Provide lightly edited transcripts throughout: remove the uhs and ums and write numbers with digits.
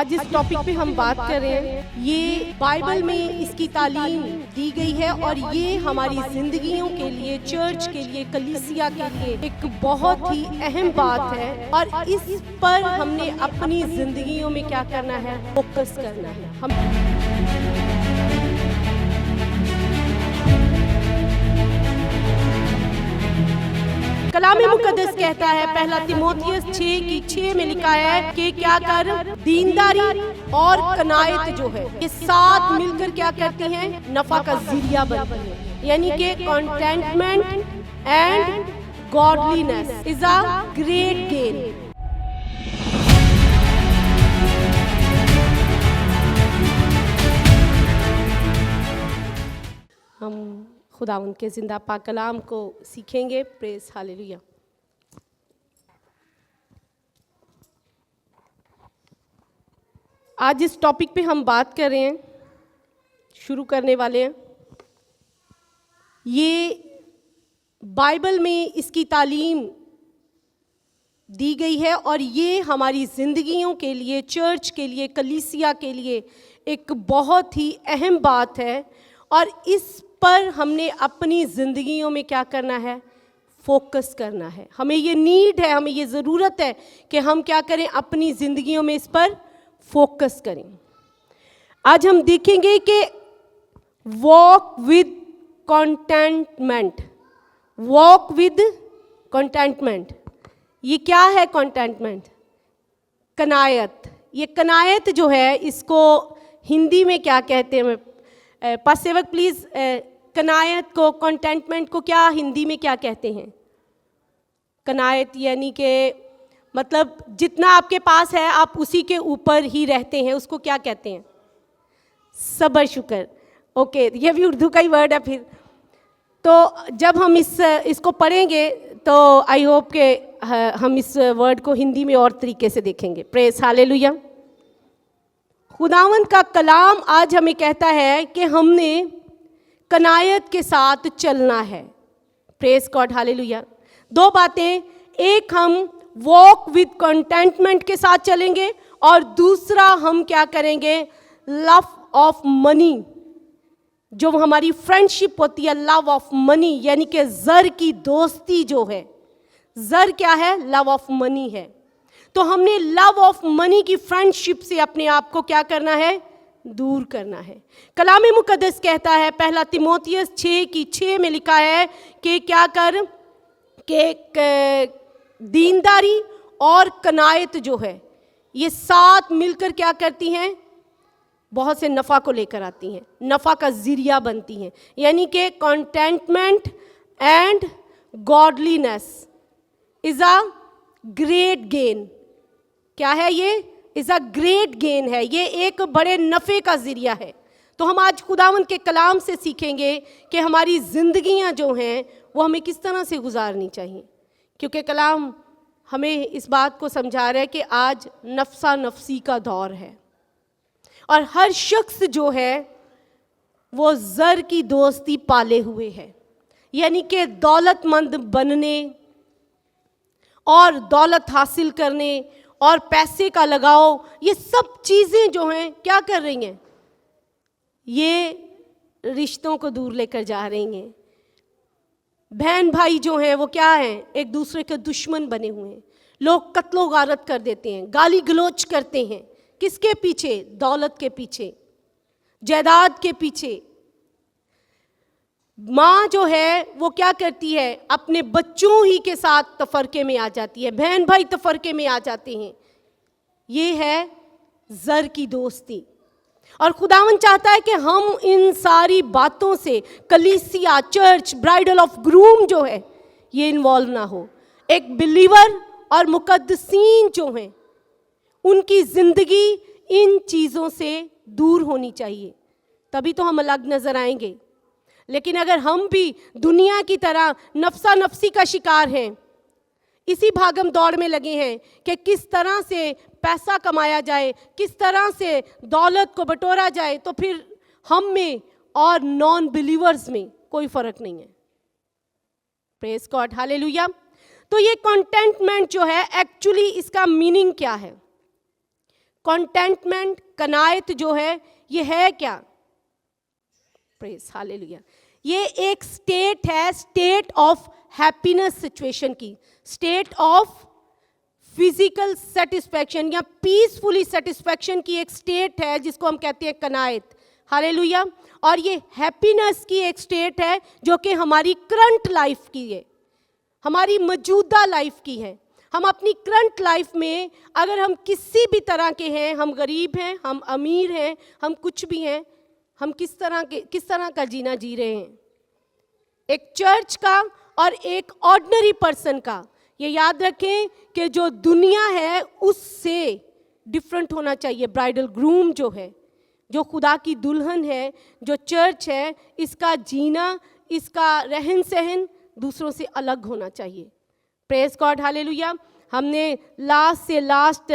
आज इस टॉपिक पे हम बात कर रहे हैं। ये बाइबल में इसकी तालीम दी गई है और ये हमारी जिंदगियों के लिए, चर्च के लिए, कलीसिया के लिए एक बहुत ही अहम बात है और इस पर हमने अपनी जिंदगियों में क्या करना है, फोकस करना है। हम कलाम मुकद्दस कहता है, पहला तीमुथियुस 6:6 में लिखा है कि क्या कर, दीनदारी और कनायत जो है ये साथ मिलकर क्या करती हैं, नफा का जरिया बनती है। यानी कि containment and godliness is a great gain. हम खुदा उनके जिंदा पाक कलाम को सीखेंगे। Praise hallelujah. आज इस टॉपिक पे हम बात कर रहे हैं, शुरू करने वाले हैं। ये बाइबल में इसकी तालीम दी गई है और ये हमारी जिंदगियों के लिए, चर्च के लिए, कलीसिया के लिए एक बहुत ही अहम बात है और इस पर हमने अपनी ज़िंदगियों में क्या करना है, फोकस करना है। हमें ये नीड है, हमें ये ज़रूरत है कि हम क्या करें, अपनी ज़िंदगियों में इस पर फोकस करें। आज हम देखेंगे कि walk with contentment. Walk with contentment, ये क्या है कंटेंटमेंट? कनायत। ये कनायत जो है इसको हिंदी में क्या कहते हैं? पास सेवक प्लीज़, कनायत को, कंटेंटमेंट को क्या हिंदी में क्या कहते हैं? कनायत यानी कि मतलब जितना आपके पास है आप उसी के ऊपर ही रहते हैं, उसको क्या कहते हैं? सबर शुक्र। ओके, ये भी उर्दू का ही वर्ड है। फिर तो जब हम इसको पढ़ेंगे तो आई होप के हम इस वर्ड को हिंदी में और तरीके से देखेंगे। Praise hallelujah. खुदावंद का कलाम आज हमें कहता है कि हमने कनायत के साथ चलना है। Praise God hallelujah. दो बातें, एक हम वॉक विद कंटेंटमेंट के साथ चलेंगे और दूसरा हम क्या करेंगे, लव ऑफ मनी। जो हमारी फ्रेंडशिप होती है, लव ऑफ मनी, यानी कि ज़र की दोस्ती जो है। ज़र क्या है? लव ऑफ मनी है। तो हमने लव ऑफ मनी की फ्रेंडशिप से अपने आप को क्या करना है, दूर करना है। कलाम मुकद्दस कहता है, पहला तीमुथियुस 6:6 में लिखा है कि क्या कर, कि दीनदारी और कनायत जो है ये साथ मिलकर क्या करती हैं, बहुत से नफ़ा को लेकर आती हैं, नफ़ा का ज़रिया बनती हैं। यानी कि containment and godliness is a great gain. क्या है ये? इज़ अ ग्रेट गेन है, ये एक बड़े नफ़े का ज़रिया है। तो हम आज खुदावंद के कलाम से सीखेंगे कि हमारी ज़िंदगियां जो हैं वो हमें किस तरह से गुजारनी चाहिए, क्योंकि कलाम हमें इस बात को समझा रहा है कि आज नफ्सा नफसी का दौर है और हर शख्स जो है वो ज़र की दोस्ती पाले हुए है। यानी कि दौलतमंद बनने और दौलत हासिल करने और पैसे का लगाओ, ये सब चीज़ें जो हैं क्या कर रही हैं, ये रिश्तों को दूर लेकर जा रही हैं। बहन भाई जो हैं वो क्या हैं, एक दूसरे के दुश्मन बने हुए हैं। लोग कत्लो गारत कर देते हैं, गाली गलौज करते हैं। किसके पीछे? दौलत के पीछे, जायदाद के पीछे। माँ जो है वो क्या करती है, अपने बच्चों ही के साथ तफरके में आ जाती है, बहन भाई तफरके में आ जाते हैं। ये है ज़र की दोस्ती। और खुदावन चाहता है कि हम इन सारी बातों से कलीसिया, चर्च, ब्राइडल ऑफ ग्रूम जो है ये इन्वॉल्व ना हो। एक बिलीवर और मुकद्दसीन जो हैं उनकी ज़िंदगी इन चीज़ों से दूर होनी चाहिए, तभी तो हम अलग नज़र आएंगे। लेकिन अगर हम भी दुनिया की तरह नफ्सा नफसी का शिकार हैं, इसी भागम दौड़ में लगे हैं कि किस तरह से पैसा कमाया जाए, किस तरह से दौलत को बटोरा जाए, तो फिर हम में और नॉन बिलीवर्स में कोई फ़र्क नहीं है। Praise God hallelujah. तो ये कंटेंटमेंट जो है, एक्चुअली इसका मीनिंग क्या है? कंटेंटमेंट, कनायत जो है ये है क्या? Praise hallelujah. ये एक स्टेट है, स्टेट ऑफ हैप्पीनेस सिचुएशन की, स्टेट ऑफ फिजिकल सेटिस्फैक्शन या पीसफुली सेटिस्फैक्शन की एक स्टेट है जिसको हम कहते हैं कनायत। हालेलुया। और ये हैप्पीनेस की एक स्टेट है जो कि हमारी करंट लाइफ की है, हमारी मौजूदा लाइफ की है। हम अपनी करंट लाइफ में अगर हम किसी भी तरह के हैं, हम गरीब हैं, हम अमीर हैं, हम कुछ भी हैं, हम किस तरह का जीना जी रहे हैं, एक चर्च का और एक ऑर्डिनरी पर्सन का, ये याद रखें कि जो दुनिया है उससे डिफरेंट होना चाहिए। ब्राइडल ग्रूम जो है, जो खुदा की दुल्हन है, जो चर्च है, इसका जीना, इसका रहन सहन दूसरों से अलग होना चाहिए। Praise God hallelujah. हमने लास्ट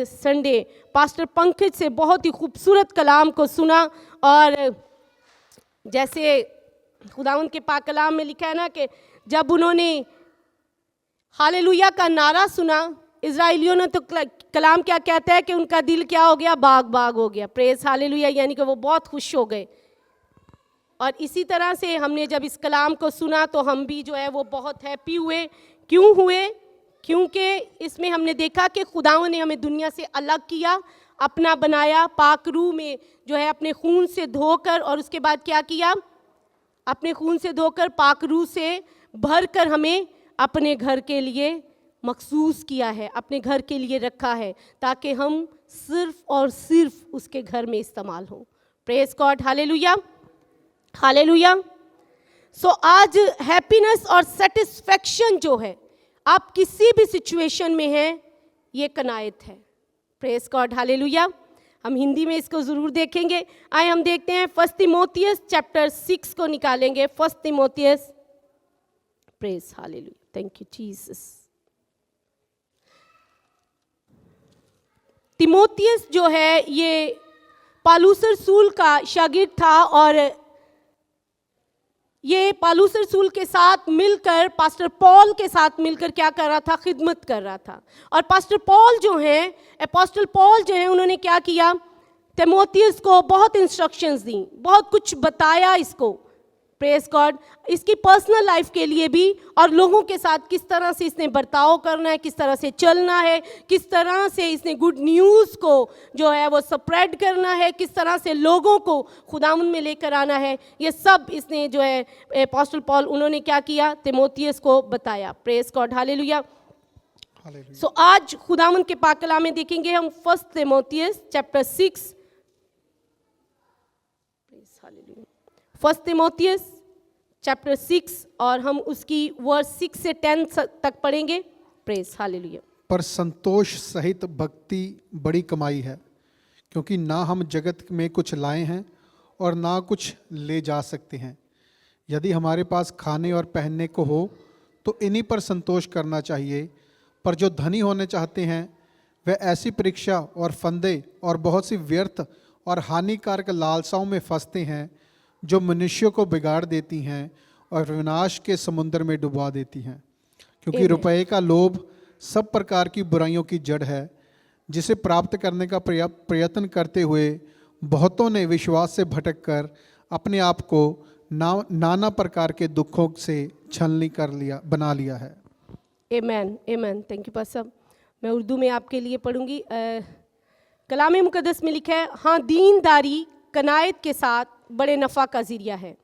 संडे पास्टर पंकज से बहुत ही खूबसूरत कलाम को सुना, और जैसे खुदावंद के पाक कलाम में लिखा है ना कि जब उन्होंने हालेलुया का नारा सुना, इजराइलियों ने तो कलाम क्या कहता है कि उनका दिल क्या हो गया, बाग बाग हो गया। प्रेज हालेलुया, यानी कि वो बहुत खुश हो गए। और इसी तरह से हमने जब इस कलाम को सुना तो हम भी जो है वो बहुत हैप्पी हुए। क्यों हुए? क्योंकि इसमें हमने देखा कि खुदावंद ने हमें दुनिया से अलग किया, अपना बनाया, पाक रूह में जो है अपने खून से धोकर, और उसके बाद क्या किया, अपने खून से धोकर पाक रूह से भरकर हमें अपने घर के लिए मखसूस किया है, अपने घर के लिए रखा है, ताकि हम सिर्फ और सिर्फ उसके घर में इस्तेमाल हो। Praise God hallelujah, hallelujah. So आज हैप्पीनेस और सेटिस्फैक्शन जो है, आप किसी भी सिचुएशन में हैं, ये कनायत है। Praise God hallelujah. हम हिंदी में इसको ज़रूर देखेंगे। आए हम देखते हैं 1 तीमुथियुस चैप्टर 6 को निकालेंगे। 1 तीमुथियुस, praise hallelujah, thank you Jesus. तीमुथियुस जो है ये पौलुस रसूल का शागिर्द था, और ये पौलुस रसूल के साथ मिलकर, पास्टर पॉल के साथ मिलकर क्या कर रहा था, खिदमत कर रहा था। और पास्टर पॉल जो हैं, अपोस्टल पॉल जो हैं, उन्होंने क्या किया, तीमुथियुस को बहुत इंस्ट्रक्शंस दी, बहुत कुछ बताया इसको। Praise God. इसकी पर्सनल लाइफ के लिए भी, और लोगों के साथ किस तरह से इसने बर्ताव करना है, किस तरह से चलना है, किस तरह से इसने गुड न्यूज़ को जो है वो स्प्रेड करना है, किस तरह से लोगों को खुदावंद में लेकर आना है, ये सब इसने जो है अपोस्टल पॉल उन्होंने क्या किया, तीमुथियुस को बताया। Praise God hallelujah. सो आज खुदावंद के पाक कलाम में देखेंगे हम 1 तीमुथियुस चैप्टर 6, 1 तीमुथियुस चैप्टर 6, और हम उसकी वर्स 6 से 10 तक पढ़ेंगे। Praise hallelujah. पर संतोष सहित भक्ति बड़ी कमाई है, क्योंकि ना हम जगत में कुछ लाए हैं और ना कुछ ले जा सकते हैं। यदि हमारे पास खाने और पहनने को हो तो इन्हीं पर संतोष करना चाहिए। पर जो धनी होने चाहते हैं वे ऐसी परीक्षा और फंदे और बहुत सी व्यर्थ और हानिकारक लालसाओं में फंसते हैं, जो मनुष्यों को बिगाड़ देती हैं और विनाश के समुद्र में डुबा देती हैं। क्योंकि रुपये का लोभ सब प्रकार की बुराइयों की जड़ है, जिसे प्राप्त करने का प्रयत्न करते हुए बहुतों ने विश्वास से भटक कर अपने आप को नाना प्रकार के दुखों से छलनी बना लिया है। आमेन, आमेन। थैंक यू पास्टर साहब। मैं उर्दू में आपके लिए पढ़ूंगी। कलाम मुकद्दस में लिखा है, हाँ, दीनदारी कनायत के साथ बड़े नफ़ा का ज़रिया है,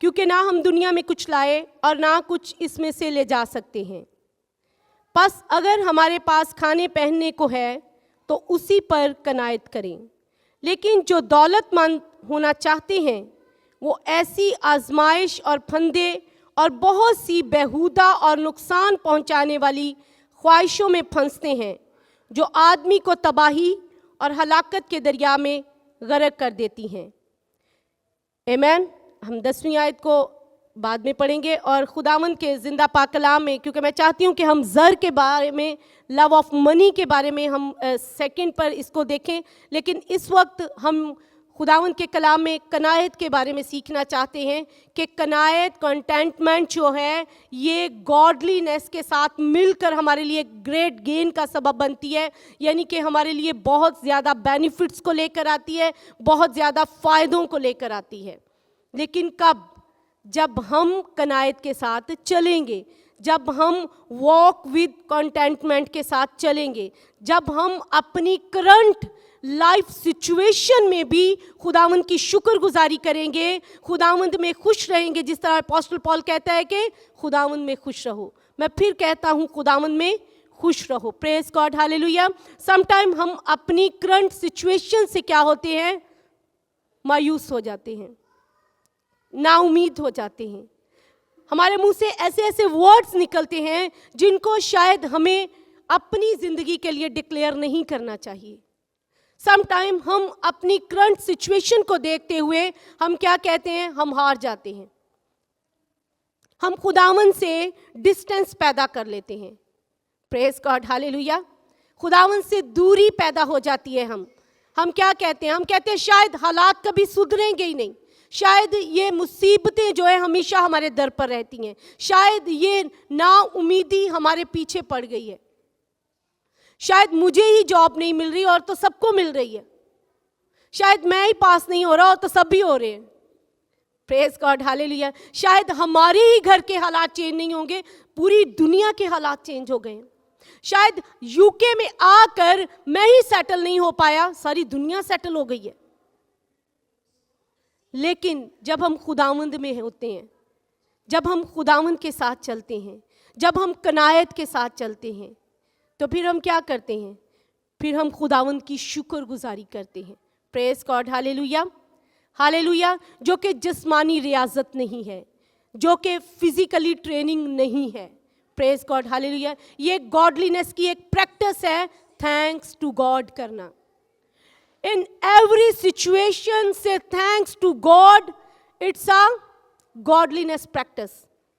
क्योंकि ना हम दुनिया में कुछ लाए और ना कुछ इसमें से ले जा सकते हैं। बस अगर हमारे पास खाने पहनने को है तो उसी पर कनायत करें। लेकिन जो दौलतमंद होना चाहते हैं वो ऐसी आजमाइश और फंदे और बहुत सी बेहुदा और नुकसान पहुंचाने वाली ख्वाहिशों में फंसते हैं, जो आदमी को तबाही और हलाकत के दरिया में गर्क कर देती हैं। आमेन। हम 10वीं आयत को बाद में पढ़ेंगे, और खुदावंद के जिंदा पाक कलाम में, क्योंकि मैं चाहती हूँ कि हम ज़र के बारे में, लव ऑफ मनी के बारे में हम सेकंड पर इसको देखें, लेकिन इस वक्त हम खुदावंद के कलाम में कनायत के बारे में सीखना चाहते हैं कि कनायत, कंटेंटमेंट जो है, ये गॉडलीनेस के साथ मिलकर हमारे लिए ग्रेट गेन का सबब बनती है। यानी कि हमारे लिए बहुत ज़्यादा बेनिफिट्स को लेकर आती है, बहुत ज़्यादा फ़ायदों को लेकर आती है। लेकिन कब? जब हम कनायत के साथ चलेंगे, जब हम वॉक विद कंटेंटमेंट के साथ चलेंगे, जब हम अपनी करंट लाइफ सिचुएशन में भी खुदावंद की शुक्रगुजारी करेंगे, खुदावंद में खुश रहेंगे। जिस तरह अपोस्टल पॉल कहता है कि खुदावंद में खुश रहो। मैं फिर कहता हूँ, खुदावंद में खुश रहो। Praise God, hallelujah. समटाइम हम अपनी करंट सिचुएशन से क्या होते हैं? मायूस हो जाते हैं, नाउमीद हो जाते हैं। हमारे मुंह से ऐसे ऐसे वर्ड्स निकलते हैं जिनको शायद हमें अपनी जिंदगी के लिए डिक्लेयर नहीं करना चाहिए। समटाइम हम अपनी करंट सिचुएशन को देखते हुए हम क्या कहते हैं? हम हार जाते हैं, हम खुदावंद से डिस्टेंस पैदा कर लेते हैं। Praise God, hallelujah. खुदावंद से दूरी पैदा हो जाती है। हम क्या कहते हैं? हम कहते हैं शायद हालात कभी सुधरेंगे ही नहीं, शायद ये मुसीबतें जो है हमेशा हमारे दर पर रहती हैं, शायद ये नाउमीदी हमारे पीछे पड़ गई है, शायद मुझे ही जॉब नहीं मिल रही और तो सबको मिल रही है, शायद मैं ही पास नहीं हो रहा और तो सब भी हो रहे हैं। Praise God, hallelujah. शायद हमारे ही घर के हालात चेंज नहीं होंगे, पूरी दुनिया के हालात चेंज हो गए हैं। शायद यूके में आकर मैं ही सेटल नहीं हो पाया, सारी दुनिया सेटल हो गई है। लेकिन जब हम खुदावंद में होते हैं, जब हम खुदावंद के साथ चलते हैं, जब हम कनायत के साथ चलते हैं, तो फिर हम क्या करते हैं? फिर हम खुदावंद की शुक्रगुजारी करते हैं। Praise God, hallelujah, hallelujah. जो कि जिस्मानी रियाजत नहीं है, जो कि फिजिकली ट्रेनिंग नहीं है। Praise God, hallelujah. ये गॉडलीनेस की एक प्रैक्टिस है, थैंक्स टू गॉड करना। In every situation say thanks to God, it's a godliness practice।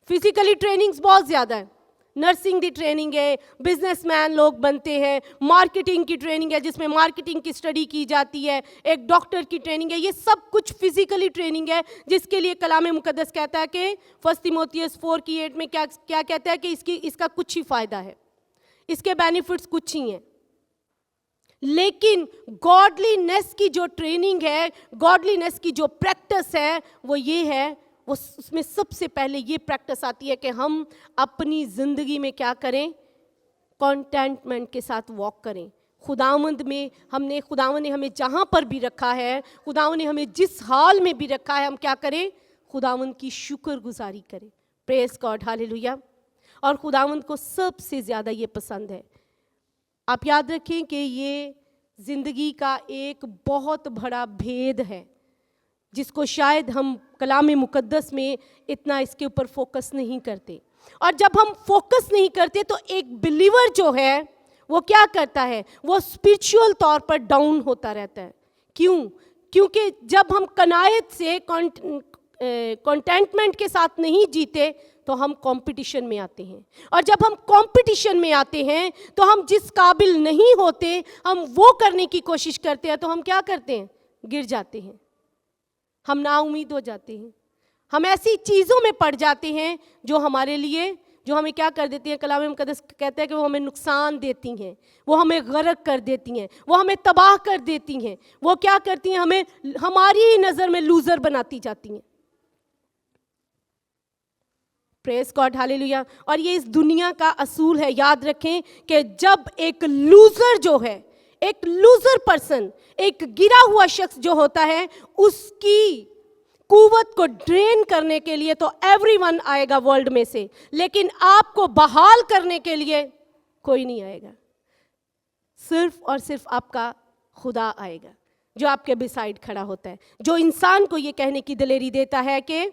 Physically trainings बहुत ज़्यादा है, नर्सिंग की ट्रेनिंग है, बिजनेसमैन लोग बनते हैं, मार्केटिंग की ट्रेनिंग है जिसमें मार्केटिंग की स्टडी की जाती है, एक डॉक्टर की ट्रेनिंग है। ये सब कुछ फिजिकली ट्रेनिंग है जिसके लिए कलाम मुकद्दस कहता है कि 1 तीमुथियुस 4:8 में क्या कहता है कि इसका कुछ ही फ़ायदा है, इसके बेनिफिट्स कुछ ही हैं। लेकिन गॉडलीनेस की जो ट्रेनिंग है, गॉडलीनेस की जो प्रैक्टिस है, वो ये है, वो उसमें सबसे पहले ये प्रैक्टिस आती है कि हम अपनी ज़िंदगी में क्या करें? कंटेंटमेंट के साथ वॉक करें। खुदावंद ने हमें जहाँ पर भी रखा है, खुदावंद ने हमें जिस हाल में भी रखा है, हम क्या करें? खुदावंद की शुक्रगुजारी करें। Praise God, hallelujah. और खुदावंद को सबसे ज़्यादा ये पसंद है। आप याद रखें कि ये ज़िंदगी का एक बहुत बड़ा भेद है जिसको शायद हम कलाम मुकद्दस में इतना इसके ऊपर फोकस नहीं करते। और जब हम फोकस नहीं करते तो एक बिलीवर जो है वो क्या करता है? वो स्पिरिचुअल तौर पर डाउन होता रहता है। क्यों? क्योंकि जब हम कनायत से कंटेंटमेंट के साथ नहीं जीते तो हम कंपटीशन में आते हैं, और जब हम कंपटीशन में आते हैं तो हम जिस काबिल नहीं होते, हम वो करने की कोशिश करते हैं तो हम क्या करते हैं? गिर जाते हैं, हम नाउमीद हो जाते हैं, हम ऐसी चीज़ों में पड़ जाते हैं जो हमारे लिए, जो हमें क्या कर देती हैं? कलाम मुकद्दस कहता है कि वो हमें नुकसान देती हैं, वो हमें गर्क कर देती हैं, वो हमें तबाह कर देती हैं, वो क्या करती हैं? हमें हमारी ही नज़र में लूज़र बनाती जाती हैं। Praise God, hallelujah. और ये इस दुनिया का असूल है। याद रखें कि जब एक लूजर जो है, एक लूजर पर्सन, एक गिरा हुआ शख्स जो होता है, उसकी कुव्वत को ड्रेन करने के लिए तो एवरीवन आएगा वर्ल्ड में से, लेकिन आपको बहाल करने के लिए कोई नहीं आएगा। सिर्फ और सिर्फ आपका खुदा आएगा जो आपके बिसाइड खड़ा होता है, जो इंसान को ये कहने की दिलेरी देता है कि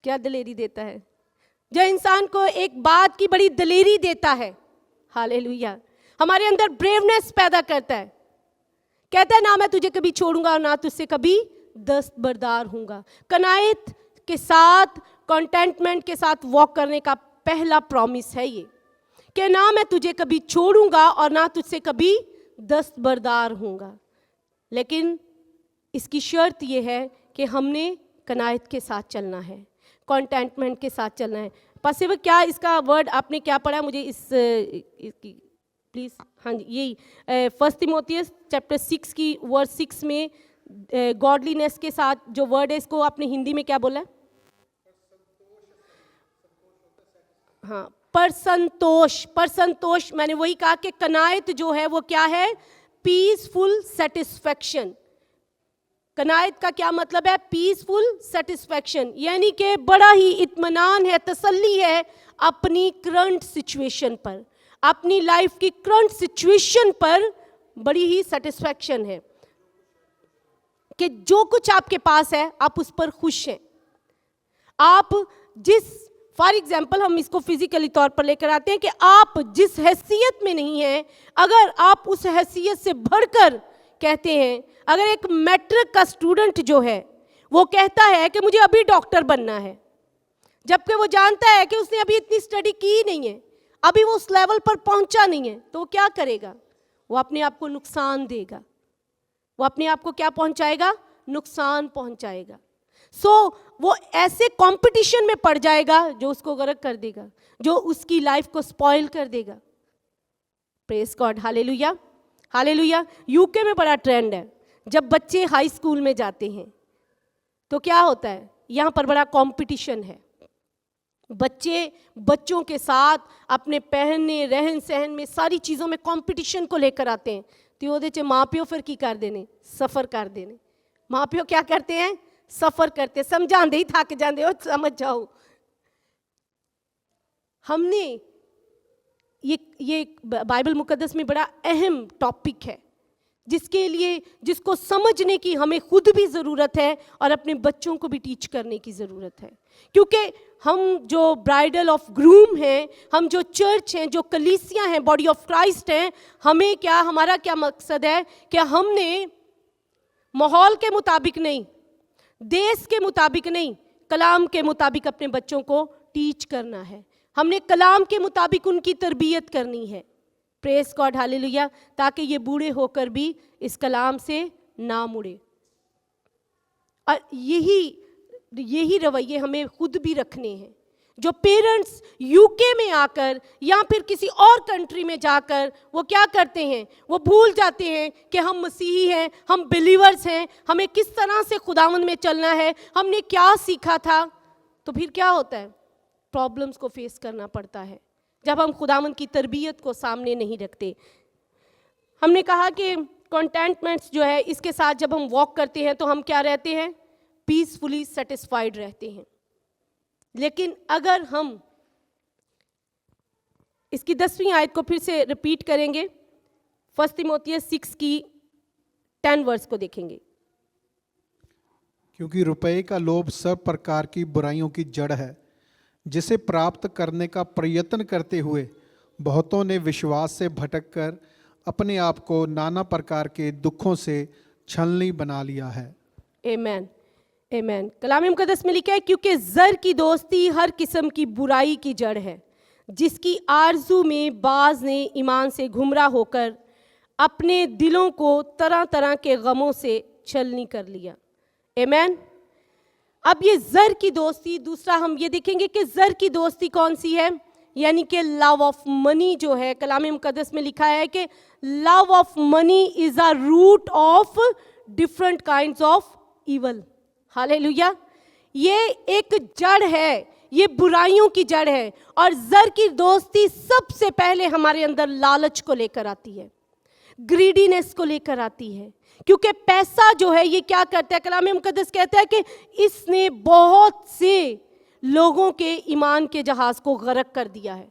क्या दिलेरी देता है? जो इंसान को एक बात की बड़ी दिलेरी देता है, हालेलुया, हमारे अंदर ब्रेवनेस पैदा करता है। कहता है ना मैं तुझे कभी छोड़ूंगा और ना तुझसे कभी दस्तबरदार हूंगा। कनायत के साथ, कंटेंटमेंट के साथ वॉक करने का पहला प्रॉमिस है ये कि ना मैं तुझे कभी छोड़ूंगा और ना तुझसे कभी दस्तबरदार हूंगा। लेकिन इसकी शर्त ये है कि हमने कनायत के साथ चलना है, कॉन्टेंटमेंट के साथ चलना है। पासिव क्या इसका वर्ड आपने क्या पढ़ा, मुझे इसकी प्लीज़, हाँ जी यही 1 तिमोथियस चैप्टर 6 की वर्स 6 में गॉडलीनेस के साथ जो वर्ड है, इसको आपने हिंदी में क्या बोला? हाँ, पर संतोष। मैंने वही कहा कि कनायत जो है वो क्या है? Peaceful satisfaction. कनायत का क्या मतलब है? पीसफुल सेटिस्फैक्शन, यानी कि बड़ा ही इत्मीनान है, तसल्ली है अपनी करंट सिचुएशन पर, अपनी लाइफ की करंट सिचुएशन पर बड़ी ही सेटिस्फैक्शन है कि जो कुछ आपके पास है आप उस पर खुश हैं। आप जिस, फॉर एग्जाम्पल हम इसको फिजिकली तौर पर लेकर आते हैं कि आप जिस हैसियत में नहीं हैं, अगर आप उस हैसियत से बढ़कर कहते हैं, अगर एक मैट्रिक का स्टूडेंट जो है वो कहता है कि मुझे अभी डॉक्टर बनना है, जबकि वो जानता है कि उसने अभी इतनी स्टडी की नहीं है, अभी वो उस लेवल पर पहुंचा नहीं है, तो वो क्या करेगा? वो अपने आप को नुकसान देगा, वो अपने आप को क्या पहुंचाएगा? नुकसान पहुंचाएगा। वो ऐसे कंपटीशन में पड़ जाएगा जो उसको गर्क कर देगा, जो उसकी लाइफ को स्पॉइल कर देगा। Praise God, hallelujah hallelujah. UK में बड़ा ट्रेंड है, जब बच्चे हाई स्कूल में जाते हैं तो क्या होता है, यहाँ पर बड़ा कंपटीशन है। बच्चों के साथ अपने पहनने रहन सहन में सारी चीज़ों में कंपटीशन को लेकर आते हैं। तो ਉਹਦੇ 'ਚ माँ प्यो फिर की कर देने, सफ़र कर देने। माँ प्यो क्या करते हैं? सफ़र करते, समझाते ही थक जाते हो, समझ जाओ। हमने ये बाइबल मुकद्दस में बड़ा अहम टॉपिक है, जिसको समझने की हमें खुद भी ज़रूरत है और अपने बच्चों को भी टीच करने की ज़रूरत है। क्योंकि हम जो ब्राइडल ऑफ ग्रूम हैं, हम जो चर्च हैं, जो कलीसिया हैं, बॉडी ऑफ क्राइस्ट हैं, हमें क्या, हमारा क्या मकसद है कि हमने माहौल के मुताबिक नहीं, देश के मुताबिक नहीं, कलाम के मुताबिक अपने बच्चों को टीच करना है। हमने कलाम के मुताबिक उनकी तरबियत करनी है। प्रेज गॉड, हालेलुया, ताकि ये बूढ़े होकर भी इस कलाम से ना मुड़े। और यही रवैये हमें खुद भी रखने हैं। जो पेरेंट्स यूके में आकर या फिर किसी और कंट्री में जाकर वो क्या करते हैं, वो भूल जाते हैं कि हम मसीही हैं, हम बिलीवर्स हैं, हमें किस तरह से खुदावंद में चलना है, हमने क्या सीखा था। तो फिर क्या होता है? प्रॉब्लम्स को फेस करना पड़ता है जब हम खुदावंद की तरबियत को सामने नहीं रखते। हमने कहा कि कॉन्टेंटमेंट्स जो है, इसके साथ जब हम वॉक करते हैं तो हम क्या रहते हैं? पीसफुली सेटिस्फाइड रहते हैं। लेकिन अगर हम इसकी 10वीं आयत को फिर से रिपीट करेंगे, 1 तिमोथियस 6 की 10 वर्स को देखेंगे। क्योंकि रुपये का लोभ सब प्रकार की बुराइयों की जड़ है, जिसे प्राप्त करने का प्रयत्न करते हुए बहुतों ने विश्वास से भटककर अपने आप को नाना प्रकार के दुखों से छलनी बना लिया है। आमीन आमीन। कलाम मुकद्दस में लिखा है, क्योंकि ज़र की दोस्ती हर किस्म की बुराई की जड़ है, जिसकी आरजू में बाज ने ईमान से गुमराह होकर अपने दिलों को तरह तरह के गमों से छलनी कर लिया। आमीन। अब ये ज़र की दोस्ती, दूसरा हम ये देखेंगे कि ज़र की दोस्ती कौन सी है, यानी कि लव ऑफ मनी जो है। कलाम मुकद्दस में लिखा है कि love of money is a root of different kinds of evil. Hallelujah. ये एक जड़ है, ये बुराइयों की जड़ है। और ज़र की दोस्ती सबसे पहले हमारे अंदर लालच को लेकर आती है, ग्रीडीनेस को लेकर आती है। क्योंकि पैसा जो है ये क्या करता है, कलाम मुकद्दस कहता है कि इसने बहुत से लोगों के ईमान के जहाज को गर्क कर दिया है।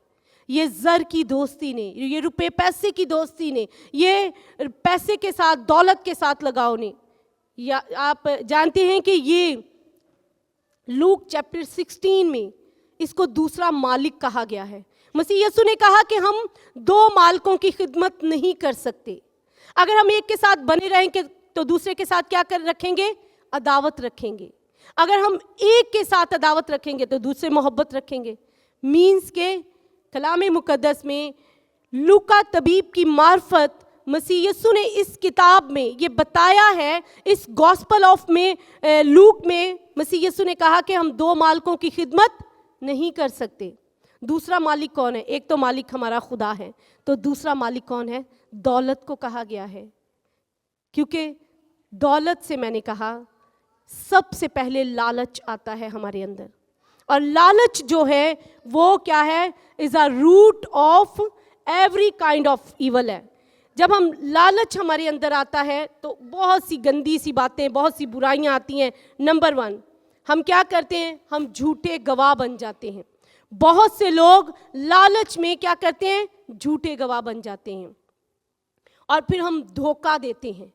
ये ज़र की दोस्ती ने, ये रुपए पैसे की दोस्ती ने, ये पैसे के साथ, दौलत के साथ लगाव ने, या आप जानते हैं कि ये लूक चैप्टर 16 में इसको दूसरा मालिक कहा गया है। मसीह यीशु ने कहा कि हम 2 मालिकों की खिदमत नहीं कर सकते। अगर हम एक के साथ बने रहेंगे तो दूसरे के साथ क्या कर रखेंगे? अदावत रखेंगे। अगर हम एक के साथ अदावत रखेंगे तो दूसरे मोहब्बत रखेंगे। मीन्स के कलाम मुकद्दस में लूका तबीब की मार्फत मसीह यीशु ने इस किताब में ये बताया है, इस गॉस्पल ऑफ में लूक में मसीह यीशु ने कहा कि हम दो मालिकों की खिदमत नहीं कर सकते। दूसरा मालिक कौन है? एक तो मालिक हमारा खुदा है, तो दूसरा मालिक कौन है? दौलत को कहा गया है, क्योंकि दौलत से मैंने कहा सबसे पहले लालच आता है हमारे अंदर, और लालच जो है वो क्या है? Is a root of every kind of evil है। जब हम लालच हमारे अंदर आता है तो बहुत सी गंदी सी बातें, बहुत सी बुराइयां आती हैं। नंबर 1, हम क्या करते हैं? हम झूठे गवाह बन जाते हैं। बहुत से लोग लालच में क्या करते हैं? झूठे गवाह बन जाते हैं, और फिर हम धोखा देते हैं।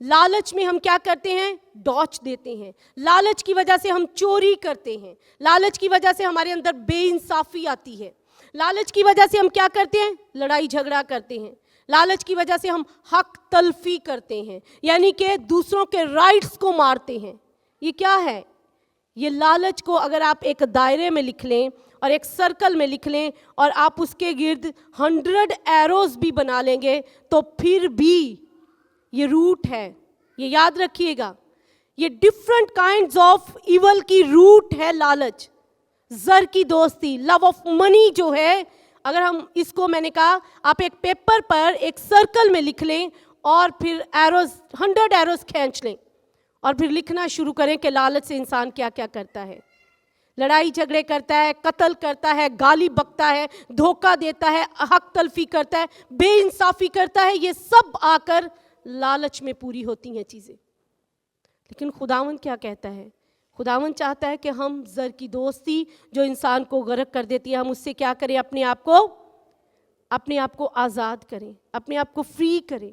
लालच में हम क्या करते हैं? डॉच देते हैं। लालच की वजह से हम चोरी करते हैं। लालच की वजह से हमारे अंदर बेइंसाफी आती है। लालच की वजह से हम क्या करते हैं? लड़ाई झगड़ा करते हैं। लालच की वजह से हम हक तलफी करते हैं, यानी कि दूसरों के राइट्स को मारते हैं। ये क्या है? ये लालच को अगर आप एक दायरे में लिख लें और एक सर्कल में लिख लें और आप उसके गिर्द 100 एरोज भी बना लेंगे तो फिर भी ये रूट है। ये याद रखिएगा, ये डिफरेंट काइंड्स ऑफ इवल की रूट है लालच। जर की दोस्ती, लव ऑफ मनी जो है, अगर हम इसको, मैंने कहा आप एक पेपर पर एक सर्कल में लिख लें और फिर एरोज 100 एरोज खींच लें और फिर लिखना शुरू करें कि लालच से इंसान क्या क्या करता है। लड़ाई झगड़े करता है, कत्ल करता है, गाली बकता है, धोखा देता है, हक तलफी करता है, बेइंसाफी करता है। ये सब आकर लालच में पूरी होती हैं चीज़ें। लेकिन खुदावंद क्या कहता है? खुदावंद चाहता है कि हम जर की दोस्ती जो इंसान को गर्क कर देती है, हम उससे क्या करें? अपने आप को आज़ाद करें, अपने आप को फ्री करें।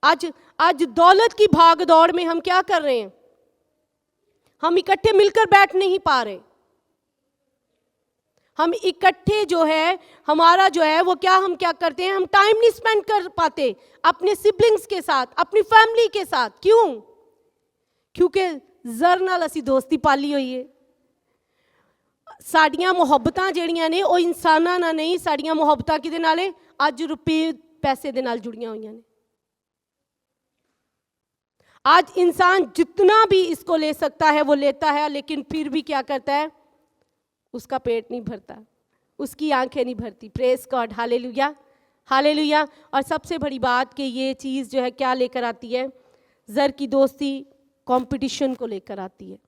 आज दौलत की भाग दौड़ में हम क्या कर रहे हैं? हम इकट्ठे मिलकर बैठ नहीं पा रहे। हम इकट्ठे जो है, हमारा जो है वो क्या, हम क्या करते हैं? हम टाइम नहीं स्पेंड कर पाते अपने सिबलिंग्स के साथ, अपनी फैमिली के साथ। क्यों? क्योंकि ਜ਼ਰ ਨਾਲ ਅਸੀਂ ਦੋਸਤੀ ਪਾਲੀ ਹੋਈ ਹੈ। ਸਾਡੀਆਂ ਮੁਹੱਬਤਾਂ ਜਿਹੜੀਆਂ ਨੇ ਉਹ ਇਨਸਾਨਾਂ ਨਾਲ ਨਹੀਂ, ਸਾਡੀਆਂ ਮੁਹੱਬਤਾਂ ਕਿਹਦੇ ਨਾਲ ਹੈ? ਅੱਜ ਰੁਪਏ ਪੈਸੇ ਦੇ ਨਾਲ जुड़ियां हुई ने। आज इंसान जितना भी इसको ले सकता है वो लेता है, लेकिन फिर भी क्या करता है? उसका पेट नहीं भरता, उसकी आंखें नहीं भरती। Praise God, hallelujah, hallelujah. और सबसे बड़ी बात कि ये चीज़ जो है क्या लेकर आती है? जर की दोस्ती कंपटीशन को लेकर आती है।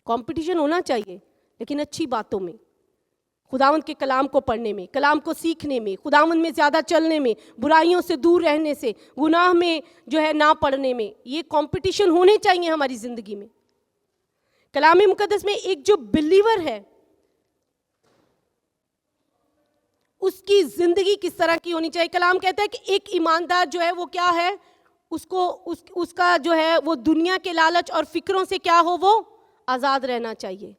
कंपटीशन होना चाहिए, लेकिन अच्छी बातों में, खुदावंद के कलाम को पढ़ने में, कलाम को सीखने में, खुदावंद में ज़्यादा चलने में, बुराइयों से दूर रहने से, गुनाह में जो है ना पढ़ने में। ये कंपटीशन होने चाहिए हमारी ज़िंदगी में। कलाम मुकद्दस में एक जो बिलीवर है उसकी ज़िंदगी किस तरह की होनी चाहिए? कलाम कहता है कि एक ईमानदार जो है वो क्या है? उसका जो है वो दुनिया के लालच और फिक्रों से क्या हो? वो आज़ाद रहना चाहिए।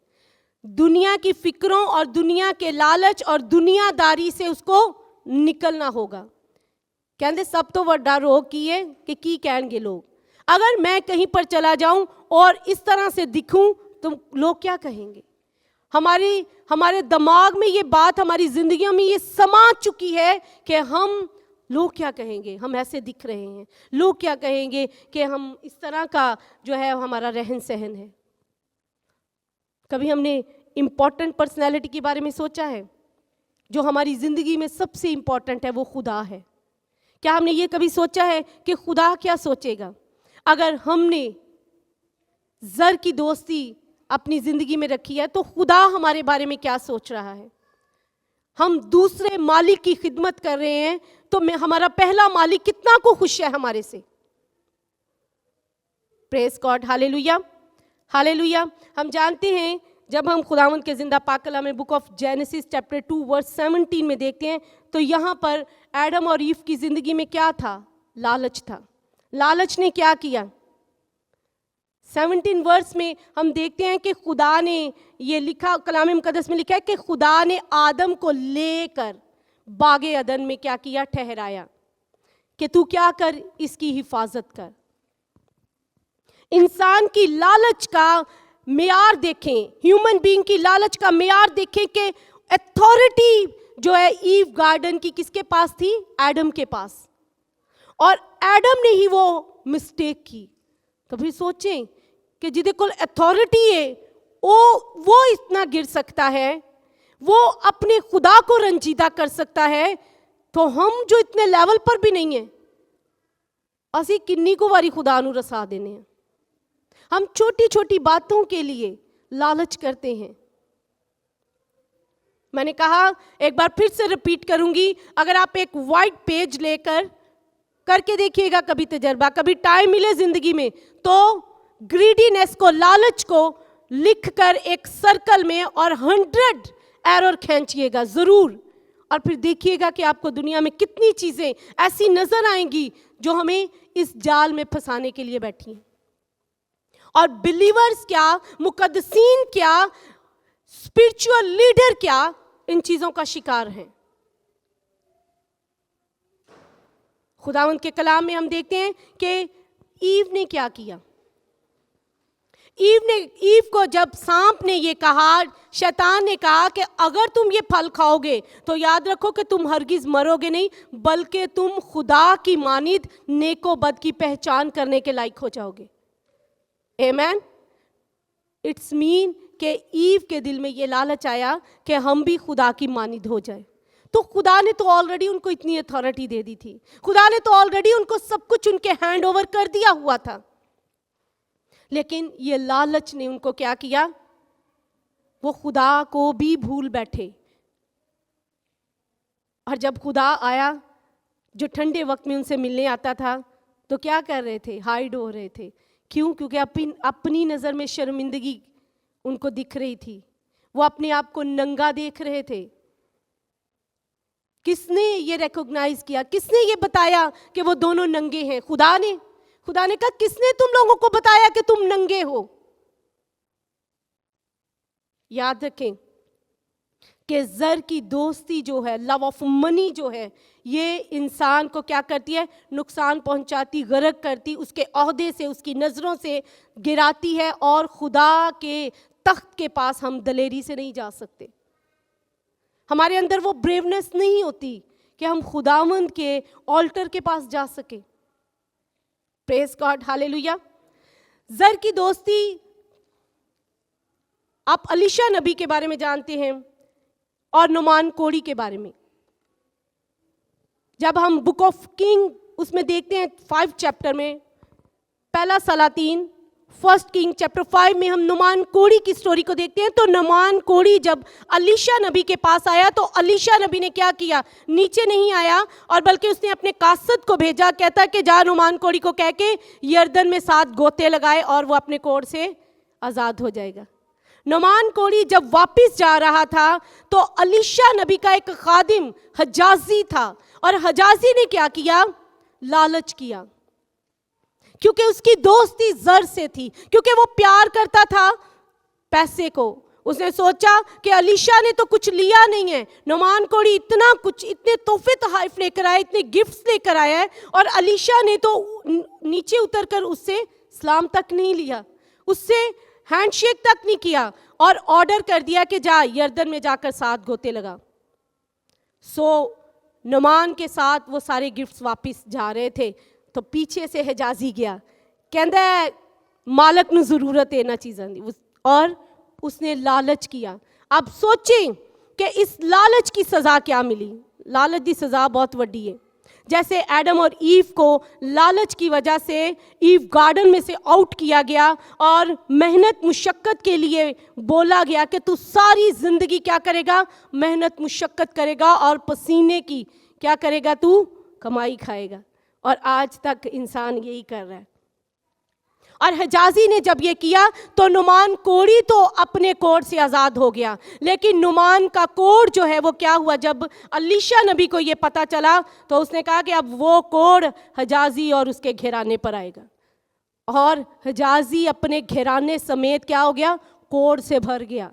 दुनिया की फिक्रों और दुनिया के लालच और दुनियादारी से उसको निकलना होगा। कहते सब तो वड्डा रोग की है कि की कहेंगे लोग। अगर मैं कहीं पर चला जाऊं और इस तरह से दिखूं तो लोग क्या कहेंगे? हमारे दिमाग में ये बात, हमारी जिंदगियों में ये समा चुकी है कि लोग क्या कहेंगे, हम ऐसे दिख रहे हैं। लोग क्या कहेंगे कि हम इस तरह का जो है हमारा रहन सहन है। कभी हमने इम्पॉर्टेंट पर्सनैलिटी के बारे में सोचा है? जो हमारी ज़िंदगी में सबसे इम्पॉर्टेंट है वो खुदा है। क्या हमने ये कभी सोचा है कि खुदा क्या सोचेगा अगर हमने जर की दोस्ती अपनी ज़िंदगी में रखी है? तो खुदा हमारे बारे में क्या सोच रहा है? हम दूसरे मालिक की खिदमत कर रहे हैं तो हमारा पहला मालिक कितना को खुश है हमारे से। Praise God, hallelujah, hallelujah. हम जानते हैं जब हम खुदावंद के जिंदा पाक कलाम में book of Genesis chapter 2 verse 17 में देखते हैं तो यहाँ पर एडम और ईव की जिंदगी में क्या था? लालच था। लालच ने क्या किया? 17 वर्स में हम देखते हैं कि खुदा ने ये लिखा, कलाम मुकद्दस में लिखा है कि खुदा ने आदम को लेकर बागे अदन में क्या किया? ठहराया कि तू क्या कर? इसकी हिफाजत कर। इंसान की लालच का मेयार देखें, ह्यूमन बीइंग की लालच का मेयार देखें कि अथॉरिटी जो है ईव गार्डन की किसके पास थी? एडम के पास। और एडम ने ही वो मिस्टेक की। तो फिर सोचें कि जिदे कोल अथॉरिटी है वो इतना गिर सकता है, वो अपने खुदा को रंजीदा कर सकता है, तो हम जो इतने लेवल पर भी नहीं है, असी किन्नी को वारी खुदा नू रसा देने हैं। हम छोटी छोटी बातों के लिए लालच करते हैं। मैंने कहा, एक बार फिर से रिपीट करूंगी, अगर आप एक वाइट पेज लेकर करके देखिएगा कभी तजर्बा, कभी टाइम मिले जिंदगी में, तो ग्रीडीनेस को, लालच को लिखकर एक सर्कल में और 100 एरर खींचिएगा जरूर, और फिर देखिएगा कि आपको दुनिया में कितनी चीजें ऐसी नजर आएंगी जो हमें इस जाल में फंसाने के लिए बैठी हैं। और बिलीवर्स क्या, मुकद्दसीन क्या, स्पिरिचुअल लीडर क्या, इन चीजों का शिकार हैं। खुदावंद के कलाम में हम देखते हैं कि ईव ने क्या किया। ईव को जब सांप ने ये कहा, शैतान ने कहा कि अगर तुम ये फल खाओगे तो याद रखो कि तुम हरगिज मरोगे नहीं, बल्कि तुम खुदा की मानिद नेको बद की पहचान करने के लायक हो जाओगे। आमेन। इट्स मीन कि ईव के दिल में ये लालच आया कि हम भी खुदा की मानिद हो जाए। तो खुदा ने तो ऑलरेडी उनको इतनी अथॉरिटी दे दी थी, खुदा ने तो ऑलरेडी उनको सब कुछ उनके हैंड ओवर कर दिया हुआ था, लेकिन ये लालच ने उनको क्या किया, वो खुदा को भी भूल बैठे। और जब खुदा आया, जो ठंडे वक्त में उनसे मिलने आता था, तो क्या कर रहे थे? हाइड हो रहे थे। क्यों? क्योंकि अपनी नज़र में शर्मिंदगी उनको दिख रही थी, वो अपने आप को नंगा देख रहे थे। किसने ये रिकॉग्नाइज किया? किसने ये बताया कि वो दोनों नंगे हैं? खुदा ने। खुदा ने कहा, किसने तुम लोगों को बताया कि तुम नंगे हो? याद रखें कि ज़र की दोस्ती जो है, लव ऑफ मनी जो है, ये इंसान को क्या करती है? नुकसान पहुंचाती, गर्क करती, उसके ओहदे से, उसकी नज़रों से गिराती है। और खुदा के तख्त के पास हम दलेरी से नहीं जा सकते। हमारे अंदर वो ब्रेवनेस नहीं होती कि हम खुदावंद के ऑल्टर के पास जा सके। Praise God, hallelujah. ज़र की दोस्ती, आप अलीशा नबी के बारे में जानते हैं और नुमान कोड़ी के बारे में। जब हम बुक ऑफ किंग उसमें देखते हैं 5 चैप्टर में, पहला सलातीन, 1 किंग चैप्टर 5 में हम नुमान कोड़ी की स्टोरी को देखते हैं। तो नुमान कोड़ी जब अलीशा नबी के पास आया, तो अलीशा नबी ने क्या किया? नीचे नहीं आया, और बल्कि उसने अपने कासद को भेजा, कहता कि जा नुमान कोड़ी को कह के यर्दन में 7 गोते लगाए और वो अपने कोड़ से आज़ाद हो जाएगा। नुमान कोड़ी जब वापस जा रहा था, तो अलीशा नबी का एक खादिम हजाजी था, और हजाजी ने क्या किया? लालच किया, क्योंकि उसकी दोस्ती ज़र से थी, क्योंकि वो प्यार करता था पैसे को। उसने सोचा कि अलीशा ने तो कुछ लिया नहीं है, नुमान कोड़ी इतना कुछ, इतने तोहफे तोहफ लेकर आया, इतने गिफ्ट्स लेकर आया है, और अलीशा ने तो नीचे उतरकर उससे सलाम तक नहीं लिया, उससे हैंडशेक तक नहीं किया, और ऑर्डर कर दिया कि जा यर्दन में जाकर 7 गोते लगा। नुमान के साथ वो सारे गिफ्ट्स वापस जा रहे थे, तो पीछे से हिजाजी गया, कहता है मालक नू जरूरत है ना चीज़ां दी, और उसने लालच किया। अब सोचें कि इस लालच की सज़ा क्या मिली। लालच की सज़ा बहुत वड्डी है। जैसे एडम और ईव को लालच की वजह से ईव गार्डन में से आउट किया गया, और मेहनत मुशक्क़त के लिए बोला गया कि तू सारी ज़िंदगी क्या करेगा? मेहनत मुशक्क़त करेगा, और पसीने की क्या करेगा? तू कमाई खाएगा। और आज तक इंसान यही कर रहा है। और हिजाजी ने जब ये किया, तो नुमान कोड़ी तो अपने कोड़ से आज़ाद हो गया, लेकिन नुमान का कोड़ जो है वो क्या हुआ? जब अलीशा नबी को ये पता चला, तो उसने कहा कि अब वो कोड़ हिजाजी और उसके घराने पर आएगा, और हिजाजी अपने घराने समेत क्या हो गया? कोड़ से भर गया।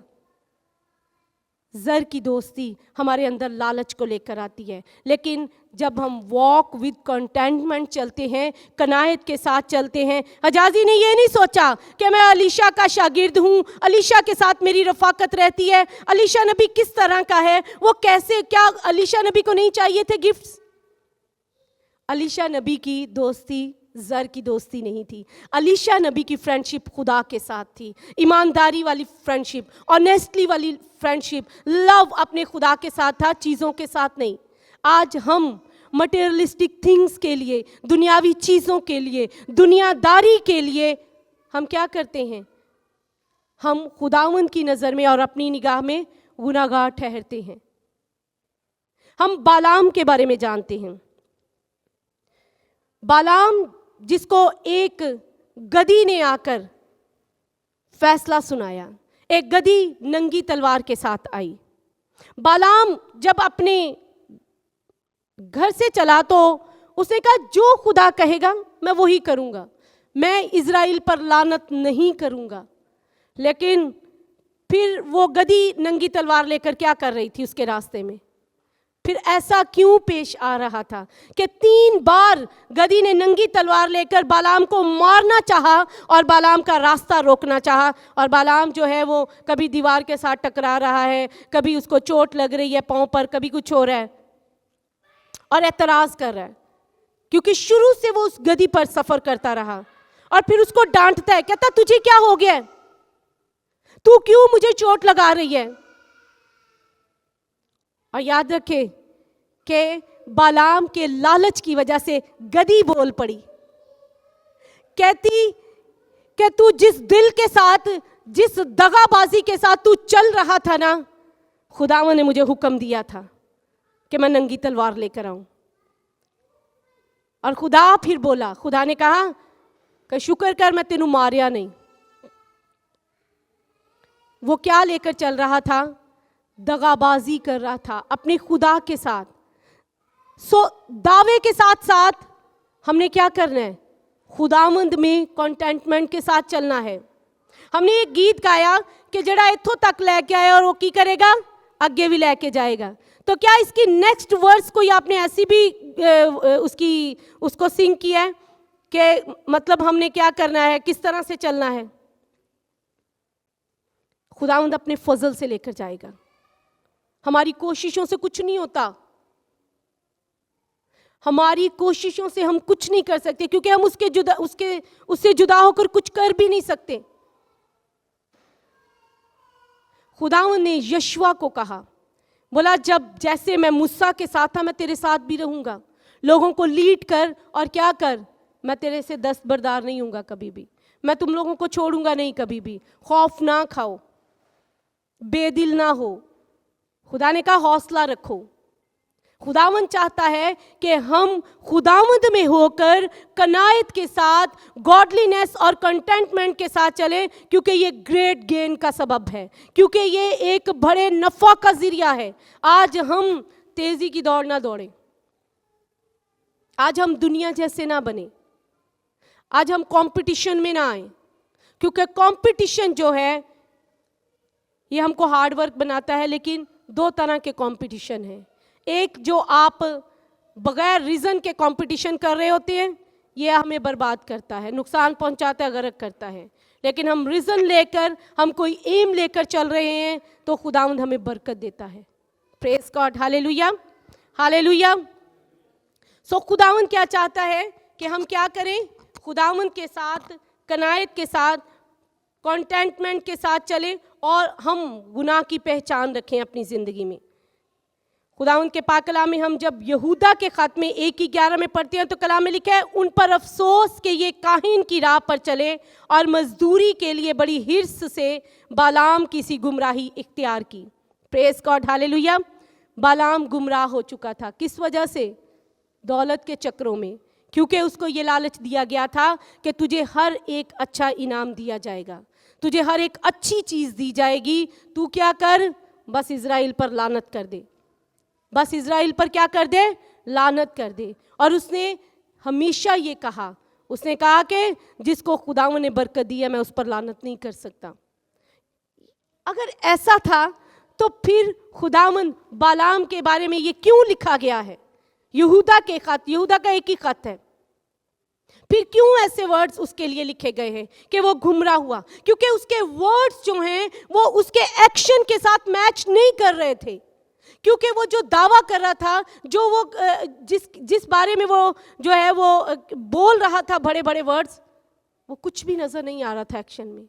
जर की दोस्ती हमारे अंदर लालच को लेकर आती है, लेकिन जब हम वॉक विद कंटेंटमेंट चलते हैं, कनायत के साथ चलते हैं। हजाजी ने ये नहीं सोचा कि मैं अलीशा का शागिर्द हूँ, अलीशा के साथ मेरी रफाकत रहती है, अलीशा नबी किस तरह का है, वो कैसे, क्या अलीशा नबी को नहीं चाहिए थे गिफ्ट्स। अलीशा नबी की दोस्ती जर की दोस्ती नहीं थी। अलीशा नबी की फ्रेंडशिप खुदा के साथ थी, ईमानदारी वाली फ्रेंडशिप, ऑनेस्टली वाली फ्रेंडशिप, लव अपने खुदा के साथ था, चीज़ों के साथ नहीं। आज हम मटेरियलिस्टिक थिंग्स के लिए, दुनियावी चीज़ों के लिए, दुनियादारी के लिए हम क्या करते हैं? हम खुदावंद की नज़र में और अपनी निगाह में गुनाहगार ठहरते हैं। हम बालाम के बारे में जानते हैं। बालाम जिसको एक गधी ने आकर फैसला सुनाया, एक गधी नंगी तलवार के साथ आई। बालाम जब अपने घर से चला तो उसने कहा जो खुदा कहेगा मैं वही करूंगा, मैं इज़राइल पर लानत नहीं करूंगा। लेकिन फिर वो गधी नंगी तलवार लेकर क्या कर रही थी उसके रास्ते में? फिर ऐसा क्यों पेश आ रहा था कि 3 बार गधी ने नंगी तलवार लेकर बालाम को मारना चाहा और बालाम का रास्ता रोकना चाहा, और बालाम जो है वो कभी दीवार के साथ टकरा रहा है, कभी उसको चोट लग रही है पांव पर, कभी कुछ हो रहा है और एतराज़ कर रहा है, क्योंकि शुरू से वो उस गधी पर सफ़र करता रहा। और फिर उसको डांटता है, कहता तुझे क्या हो गया, तू क्यों मुझे चोट लगा रही है? और याद रखे कि बालाम के लालच की वजह से गधी बोल पड़ी, कहती कि तू जिस दिल के साथ, जिस दगाबाजी के साथ तू चल रहा था ना, खुदावन ने मुझे हुक्म दिया था कि मैं नंगी तलवार लेकर आऊं। और खुदा फिर बोला, खुदा ने कहा कि शुक्र कर मैं तेनू मारिया नहीं। वो क्या लेकर चल रहा था? दगाबाजी कर रहा था अपने खुदा के साथ। दावे के साथ साथ हमने क्या करना है? खुदावंद में कंटेंटमेंट के साथ चलना है। हमने एक गीत गाया कि जड़ा इत्थों तक लेके आया और वो की करेगा, आगे भी लेके जाएगा। तो क्या इसकी नेक्स्ट वर्स कोई आपने ऐसी भी उसको सिंग किया है कि मतलब हमने क्या करना है, किस तरह से चलना है? खुदावंद अपने फजल से लेकर जाएगा। हमारी कोशिशों से कुछ नहीं होता, हमारी कोशिशों से हम कुछ नहीं कर सकते, क्योंकि हम उससे जुदा होकर कुछ कर भी नहीं सकते। खुदावंद ने यशवा को कहा, बोला जब जैसे मैं मूसा के साथ था मैं तेरे साथ भी रहूंगा। लोगों को लीड कर और क्या कर, मैं तेरे से दस्तबरदार नहीं हूंगा कभी भी, मैं तुम लोगों को छोड़ूंगा नहीं कभी भी। खौफ ना खाओ, बेदिल ना हो। खुदा ने कहा हौसला रखो। खुदावंद चाहता है कि हम खुदावंद में होकर कनायत के साथ, गॉडलीनेस और कंटेंटमेंट के साथ चलें, क्योंकि ये ग्रेट गेन का सबब है, क्योंकि ये एक बड़े नफ़ा का ज़रिया है। आज हम तेज़ी की दौड़ ना दौड़ें, आज हम दुनिया जैसे ना बने, आज हम कंपटीशन में ना आए, क्योंकि कंपटीशन जो है ये हमको हार्ड वर्क बनाता है। लेकिन 2 तरह के कंपटीशन हैं। एक जो आप बगैर रीज़न के कंपटीशन कर रहे होते हैं, ये हमें बर्बाद करता है, नुकसान पहुंचाता है, गर्क करता है। लेकिन हम रीज़न लेकर, हम कोई एम लेकर चल रहे हैं तो खुदावंद हमें बरकत देता है। Praise God, hallelujah, hallelujah. So खुदावंद क्या चाहता है कि हम क्या करें? खुदावंद के साथ, कनायत के साथ, कंटेंटमेंट के साथ चलें और हम गुनाह की पहचान रखें अपनी ज़िंदगी में। खुदावंद के पाक कलाम में हम जब यहूदा के ख़त में 1:11 में पढ़ते हैं तो कलाम में लिखा है, उन पर अफसोस कि ये काहिन की राह पर चले और मजदूरी के लिए बड़ी हिर्स से बालाम की सी गुमराही इख्तियार की। Praise God, hallelujah. बालाम गुमराह हो चुका था, किस वजह से? दौलत के चक्रों में, क्योंकि उसको ये लालच दिया गया था कि तुझे हर एक अच्छा इनाम दिया जाएगा, तुझे हर एक अच्छी चीज़ दी जाएगी, तू क्या कर, बस इज़राइल पर लानत कर दे, बस इज़राइल पर क्या कर दे, लानत कर दे। और उसने हमेशा ये कहा, उसने कहा कि जिसको खुदावंद ने बरकत दी है मैं उस पर लानत नहीं कर सकता। अगर ऐसा था तो फिर खुदावन बालाम के बारे में ये क्यों लिखा गया है? यहूदा के खत, यहूदा का एक ही खत है, फिर क्यों ऐसे वर्ड्स उसके लिए लिखे गए हैं कि वो गुमराह हुआ? क्योंकि उसके वर्ड्स जो हैं वो उसके एक्शन के साथ मैच नहीं कर रहे थे। क्योंकि वो जो दावा कर रहा था, जो वो जिस बारे में वो जो है वो बोल रहा था बड़े बड़े वर्ड्स, वो कुछ भी नजर नहीं आ रहा था एक्शन में।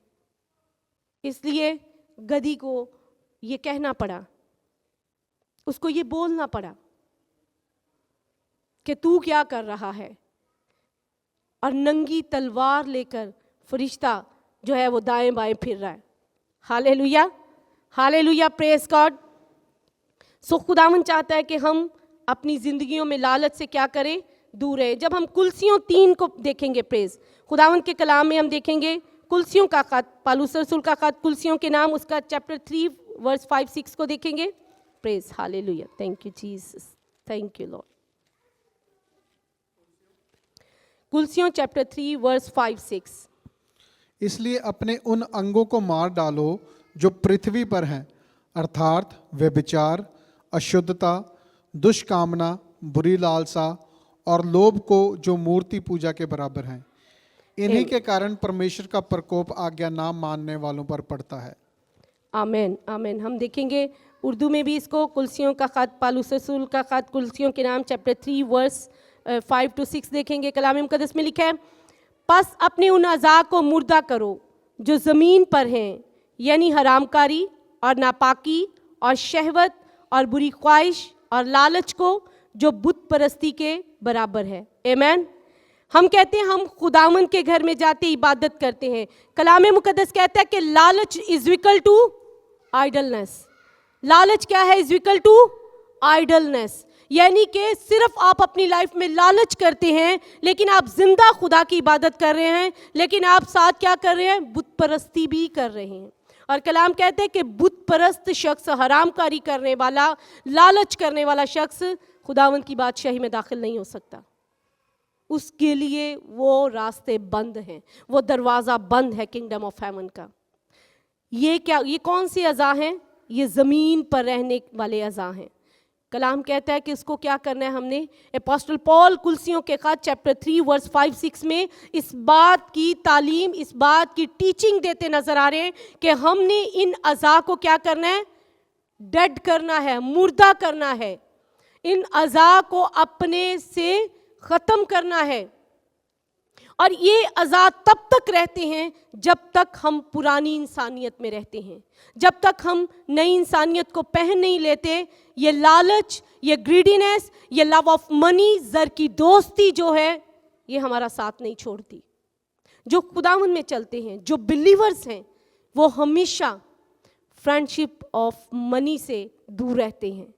इसलिए गधी को ये कहना पड़ा, उसको ये बोलना पड़ा कि तू क्या कर रहा है। और नंगी तलवार लेकर फरिश्ता जो है वो दाएं बाएं फिर रहा है। Hallelujah, hallelujah, praise God. So खुदावन चाहता है कि हम अपनी जिंदगियों में लालच से क्या करें, दूर रहे। जब हम कुलसियों 3 को देखेंगे, प्रेज खुदावन के कलाम में हम देखेंगे कुलसियों का खत, पालूस रसूल का खत, कुलसियों के नाम, उसका चैप्टर 3 वर्स 5-6 को देखेंगे। Praise hallelujah, thank you Jesus, thank you Lord. कुलसियों चैप्टर 3 वर्स 5-6। इसलिए अपने उन अंगों को मार डालो जो पृथ्वी पर हैं, अर्थात व्यभिचार, अशुद्धता, दुष्कामना, बुरी लालसा और लोभ को जो मूर्ति पूजा के बराबर हैं। इन्हीं के कारण परमेश्वर का प्रकोप आज्ञा ना मानने वालों पर पड़ता है। आमेन, आमेन। हम देखेंगे उर्दू में भी इसको, कुलसियों का खत, पालूस रसूल का खत, कुलसियों के नाम चैप्टर 3 वर्स 5-6 देखेंगे। कलाम मुकद्दस में लिखा है, बस अपने उन अज़ा को मुर्दा करो जो ज़मीन पर हैं, यानी हरामकारी और नापाकी और शहवत और बुरी ख्वाहिश और लालच को जो बुत परस्ती के बराबर है। आमीन। हम कहते हैं हम खुदावन के घर में जाते इबादत करते हैं। कलाम मुकद्दस कहता है कि लालच इज इक्वल टू आइडलनेस। लालच क्या है? Is equal to idleness. यानी कि सिर्फ आप अपनी लाइफ में लालच करते हैं, लेकिन आप जिंदा खुदा की इबादत कर रहे हैं, लेकिन आप साथ क्या कर रहे हैं? बुत परस्ती भी कर रहे हैं। और कलाम कहते हैं कि बुत परस्त शख्स, हरामकारी करने वाला, लालच करने वाला शख्स खुदावंद की बादशाही में दाखिल नहीं हो सकता। उसके लिए वो रास्ते बंद हैं, वो दरवाज़ा बंद है किंगडम ऑफ हेवन का। ये क्या, ये कौन सी अज़ा हैं? ये ज़मीन पर रहने वाले अज़ा हैं। कलाम कहता है कि इसको क्या करना है हमने। अपोस्टल पॉल कुलसियों के खत चैप्टर 3 वर्स 5-6 में इस बात की तालीम, इस बात की टीचिंग देते नजर आ रहे हैं कि हमने इन अज़ा को क्या करना है? डेड करना है, मुर्दा करना है। इन अज़ा को अपने से ख़त्म करना है। और ये अज़ा तब तक रहते हैं जब तक हम पुरानी इंसानियत में रहते हैं, जब तक हम नई इंसानियत को पहन नहीं लेते। ये लालच, ये ग्रीडीनेस, ये लव ऑफ मनी, ज़र की दोस्ती जो है, ये हमारा साथ नहीं छोड़ती। जो खुदावंद में चलते हैं, जो बिलीवर्स हैं, वो हमेशा फ्रेंडशिप ऑफ मनी से दूर रहते हैं।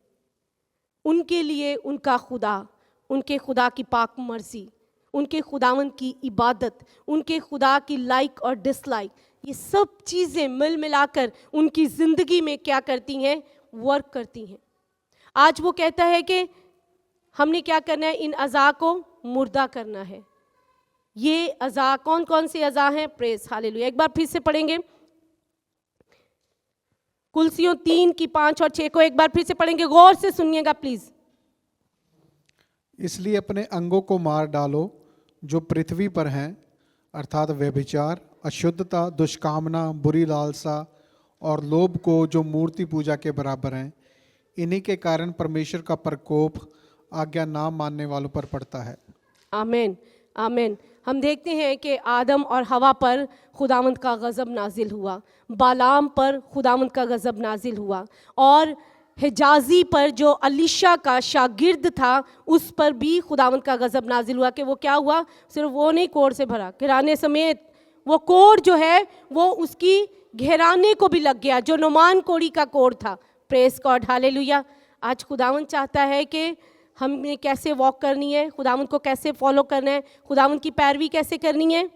उनके लिए उनका खुदा, उनके खुदा की पाक मर्जी, उनके खुदावंद की इबादत, उनके खुदा की लाइक और डिसलाइक, ये सब चीज़ें मिल मिलाकर उनकी ज़िंदगी में क्या करती हैं? वर्क करती हैं। आज वो कहता है कि हमने क्या करना है? इन अज़ा को मुर्दा करना है। ये अज़ा कौन कौन से अज़ा हैं? Praise hallelujah. एक बार फिर से पढ़ेंगे कुलसियों 3 की 5 और 6 को एक बार फिर से पढ़ेंगे, गौर से सुनिएगा प्लीज। इसलिए अपने अंगों को मार डालो जो पृथ्वी पर हैं, अर्थात व्यभिचार, अशुद्धता, दुष्कामना, बुरी लालसा और लोभ को जो मूर्ति पूजा के बराबर हैं। इन्हीं के कारण परमेश्वर का प्रकोप आज्ञा ना मानने वालों पर पड़ता है। आमीन, आमीन। हम देखते हैं कि आदम और हवा पर खुदावंद का गज़ब नाजिल हुआ, बालाम पर खुदावंद का गज़ब नाजिल हुआ, और हिजाजी पर जो अलीशा का शागिर्द था उस पर भी खुदावंद का गज़ब नाजिल हुआ। कि वो क्या हुआ? सिर्फ वो नहीं, कोढ़ से भरा, घराने समेत वो कोढ़ जो है वो उसकी घराने को भी लग गया, जो नुमान कोड़ी का कोढ़ था। Praise God, hallelujah. आज खुदावंद चाहता है कि हमें कैसे वॉक करनी है, खुदावंद को कैसे फॉलो करना है, खुदावंद की पैरवी कैसे करनी है?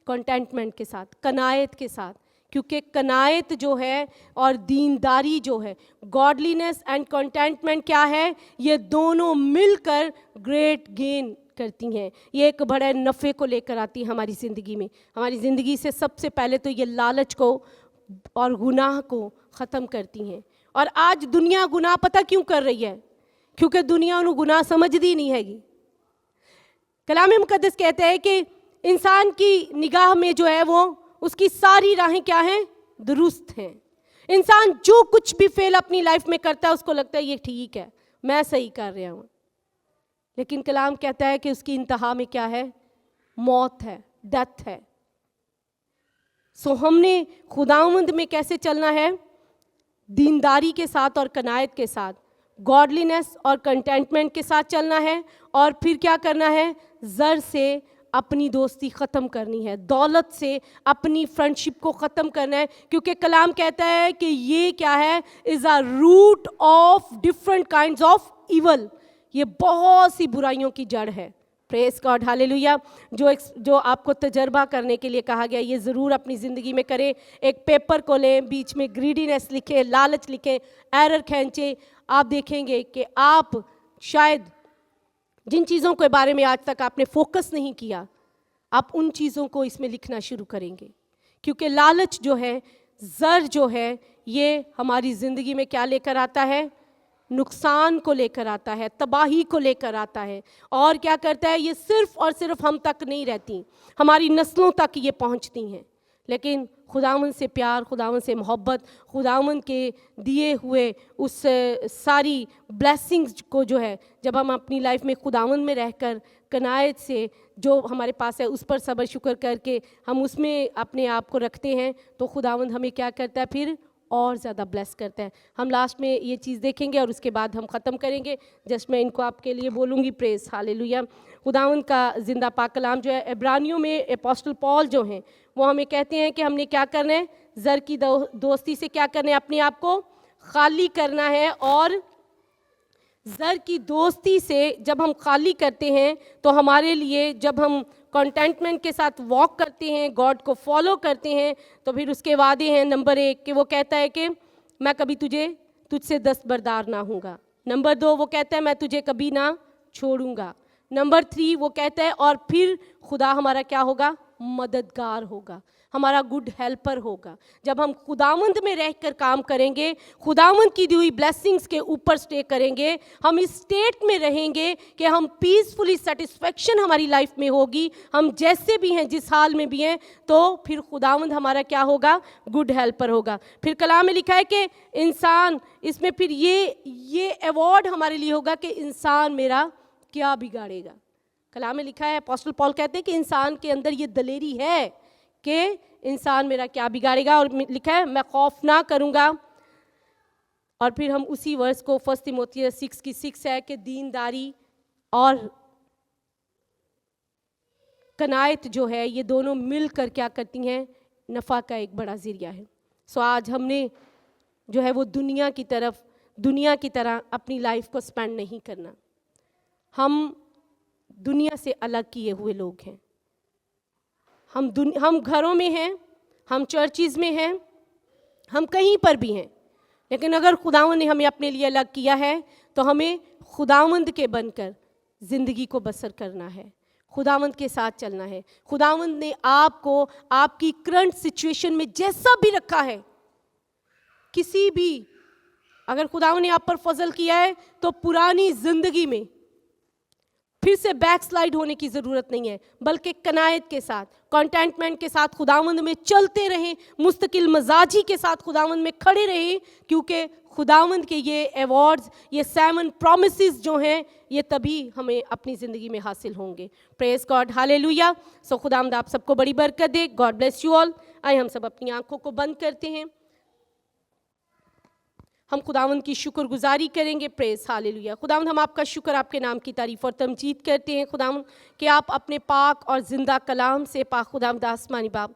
कंटेंटमेंट के साथ, कनायत के साथ। क्योंकि कनायत जो है और दीनदारी जो है, गॉडलीनेस एंड कंटेंटमेंट क्या है? ये दोनों मिलकर ग्रेट गेन करती हैं। ये एक बड़े नफ़े को लेकर आती है हमारी ज़िंदगी में। हमारी ज़िंदगी से सबसे पहले तो ये लालच को और गुनाह को ख़त्म करती हैं। और आज दुनिया गुनाह पता क्यों कर रही है? क्योंकि दुनिया उन्हें गुनाह समझती नहीं हैगी। कलाम मुकद्दस कहता है कि इंसान की निगाह में जो है वो उसकी सारी राहें क्या हैं? दुरुस्त हैं। इंसान जो कुछ भी फेल अपनी लाइफ में करता है उसको लगता है ये ठीक है, मैं सही कर रहा हूँ। लेकिन कलाम कहता है कि उसकी इंतहा में क्या है? मौत है, डेथ है। सो हमने खुदावंद में कैसे चलना है? दीनदारी के साथ और कनायत के साथ, गॉडलीनेस और कंटेंटमेंट के साथ चलना है। और फिर क्या करना है? ज़र से अपनी दोस्ती ख़त्म करनी है, दौलत से अपनी फ्रेंडशिप को ख़त्म करना है। क्योंकि कलाम कहता है कि ये क्या है? Is a root of different kinds of evil. ये बहुत सी बुराइयों की जड़ है। Praise God, hallelujah. जो आपको तजर्बा करने के लिए कहा गया, ये ज़रूर अपनी ज़िंदगी में करें। एक पेपर को लें, बीच में ग्रीडीनेस लिखें, लालच लिखें, एरर खींचें। आप देखेंगे कि आप शायद जिन चीज़ों के बारे में आज तक आपने फोकस नहीं किया, आप उन चीज़ों को इसमें लिखना शुरू करेंगे। क्योंकि लालच जो है, ज़र जो है, ये हमारी ज़िंदगी में क्या लेकर आता है? नुकसान को लेकर आता है, तबाही को लेकर आता है। और क्या करता है? ये सिर्फ और सिर्फ हम तक नहीं रहती, हमारी नस्लों तक ये पहुंचती हैं। लेकिन खुदावंद से प्यार, खुदावंद से मोहब्बत, खुदावंद के दिए हुए उस सारी ब्लेसिंग्स को जो है, जब हम अपनी लाइफ में खुदावंद में रहकर कनायत से जो हमारे पास है उस पर सब्र शुक्र करके हम उसमें अपने आप को रखते हैं, तो खुदावंद हमें क्या करता है? फिर और ज़्यादा ब्लेस करता है। हम लास्ट में ये चीज़ देखेंगे और उसके बाद हम ख़त्म करेंगे। जस्ट मैं इनको आपके लिए बोलूँगी। Praise hallelujah. खुदावंद का जिंदा पाक कलाम जो है, इब्रानियों में अपोस्टल पॉल जो हैं वो हमें कहते हैं कि हमने क्या करना है? ज़र की दोस्ती से क्या करना है? अपने आप को खाली करना है। और ज़र की दोस्ती से जब हम खाली करते हैं तो हमारे लिए, जब हम कंटेंटमेंट के साथ वॉक करते हैं, गॉड को फॉलो करते हैं, तो फिर उसके वादे हैं। नंबर 1 कि वो कहता है कि मैं कभी तुझसे दस्तबरदार ना हूँगा। नंबर 2 वो कहता है मैं तुझे कभी ना छोड़ूंगा। नंबर 3 वो कहता है और फिर खुदा हमारा क्या होगा? मददगार होगा, हमारा गुड हेल्पर होगा। जब हम खुदावंद में रहकर काम करेंगे, खुदावंद की दी हुई ब्लेसिंग्स के ऊपर स्टे करेंगे, हम इस स्टेट में रहेंगे कि हम पीसफुली, सेटिस्फेक्शन हमारी लाइफ में होगी, हम जैसे भी हैं, जिस हाल में भी हैं, तो फिर खुदावंद हमारा क्या होगा? गुड हेल्पर होगा। फिर कलाम में लिखा है कि इंसान, इसमें फिर ये अवार्ड हमारे लिए होगा कि इंसान मेरा क्या बिगाड़ेगा। कलाम में लिखा है, अपोस्टल पॉल कहते हैं कि इंसान के अंदर ये दलेरी है कि इंसान मेरा क्या बिगाड़ेगा। और लिखा है मैं खौफ ना करूँगा। और फिर हम उसी वर्स को 1 तीमुथियुस 6 है कि दीनदारी और कनायत जो है, ये दोनों मिलकर क्या करती हैं? नफ़ा का एक बड़ा ज़रिया है। सो आज हमने जो है वो दुनिया की तरह अपनी लाइफ को स्पेंड नहीं करना। हम दुनिया से अलग किए हुए लोग हैं। हम घरों में हैं, हम चर्चिज़ में हैं, हम कहीं पर भी हैं, लेकिन अगर खुदावंद ने हमें अपने लिए अलग किया है तो हमें खुदावंद के बनकर ज़िंदगी को बसर करना है, खुदावंद के साथ चलना है। खुदावंद ने आपको आपकी करंट सिचुएशन में जैसा भी रखा है, किसी भी, अगर खुदावंद ने आप पर फजल किया है तो पुरानी ज़िंदगी में फिर से बैकस्लाइड होने की ज़रूरत नहीं है, बल्कि कनायत के साथ, कंटेंटमेंट के साथ खुदावंद में चलते रहें, मुस्तकिल मजाजी के साथ खुदावंद में खड़े रहें। क्योंकि खुदावंद के ये अवार्ड्स, ये 7 प्रॉमिसेस जो हैं, ये तभी हमें अपनी ज़िंदगी में हासिल होंगे। Praise God, hallelujah. सो खुदावंद आप सबको बड़ी बरकत दे। God bless you all. आइए हम सब अपनी आंखों को बंद करते हैं, हम खुदावंद की शुक्रगुजारी करेंगे। Praise hallelujah. खुदावंद हम आपका शुक्र, आपके नाम की तारीफ़ और तमजीद करते हैं खुदावंद कि आप अपने पाक और ज़िंदा कलाम से, पाक खुदावंद आसमानी बाप,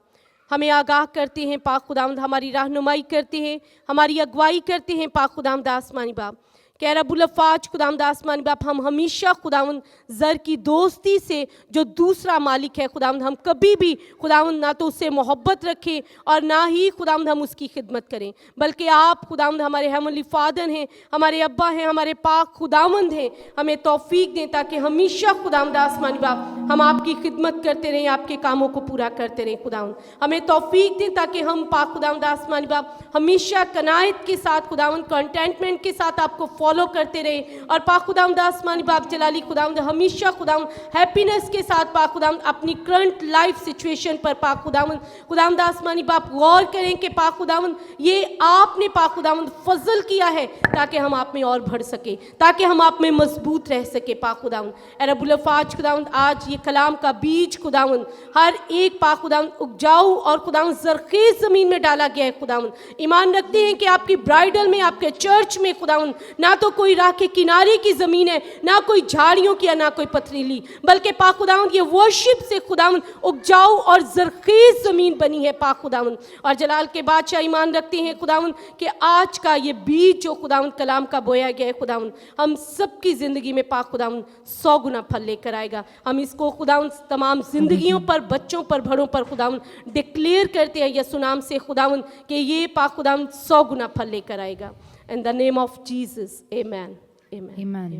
हमें आगाह करते हैं। पाक खुदावंद हमारी रहनुमाई करते हैं, हमारी अगुवाई करते हैं। पाक खुदावंद आसमानी बाप, कह रबुल अफ़ाज खुदावंद आसमानी बाप, हम हमेशा खुदावंद ज़र की दोस्ती से जो दूसरा मालिक है खुदावंद, हम कभी भी खुदावंद ना तो उससे मोहब्बत रखें और ना ही खुदावंद हम उसकी खिदमत करें, बल्कि आप खुदावंद हमारे हेवनली फादर हैं, हमारे अब्बा हैं, हमारे पाक खुदावंद हैं। हमें तौफीक दें ताकि हमेशा खुदावंद आसमानी बाप हम आपकी खिदमत करते रहें, आपके कामों को पूरा करते रहें। खुदावंद हमें तौफीक दें ताकि हम पाक खुदावंद आसमानी बाप हमेशा कनायत के साथ खुदावंद कंटेंटमेंट के साथ आपको फॉलो करते रहे, और पाक खुदावंद आसमानी बाप जलाली खुदावंद हमेशा खुदावंद हैप्पीनेस के साथ पाक खुदावंद अपनी करंट लाइफ सिचुएशन पर पाक खुदावंद आसमानी बाप गौर करें कि पाक खुदावंद ये आपने पाक खुदावंद फजल किया है ताकि हम आप में और बढ़ सके, ताकि हम आप में मजबूत रह सके। पाक खुदावंद ए रब्बुल अफ़ाज खुदावंद आज ये कलाम का बीज खुदावंद हर एक पाक खुदावंद उपजाऊ और खुदावंद ज़रख़ीज़ ज़मीन में डाला गया है। खुदावंद ईमान रखते हैं कि आपकी ब्राइडल में, आपके चर्च में खुदावंद ना तो कोई राह के किनारे की ज़मीन है, ना कोई झाड़ियों की, ना कोई पथरीली, बल्कि पाक खुदावंद ये वर्शिप से खुदावंद उपजाऊ और ज़रख़ीज़ ज़मीन बनी है पाक खुदावंद। और जलाल के बादशाह ईमान रखते हैं खुदावंद कि आज का ये बीज जो खुदावंद कलाम का बोया गया है खुदावंद हम सब की ज़िंदगी में पाक खुदावंद 100 गुना फल लेकर आएगा। हम इसको खुदावंद तमाम ज़िंदगियों पर, बच्चों पर, बड़ों पर खुदावंद डिक्लेयर करते हैं यसु नाम से खुदावंद कि ये पाक खुदावंद 100 गुना फल लेकर आएगा। In the name of Jesus, amen. Amen. Amen.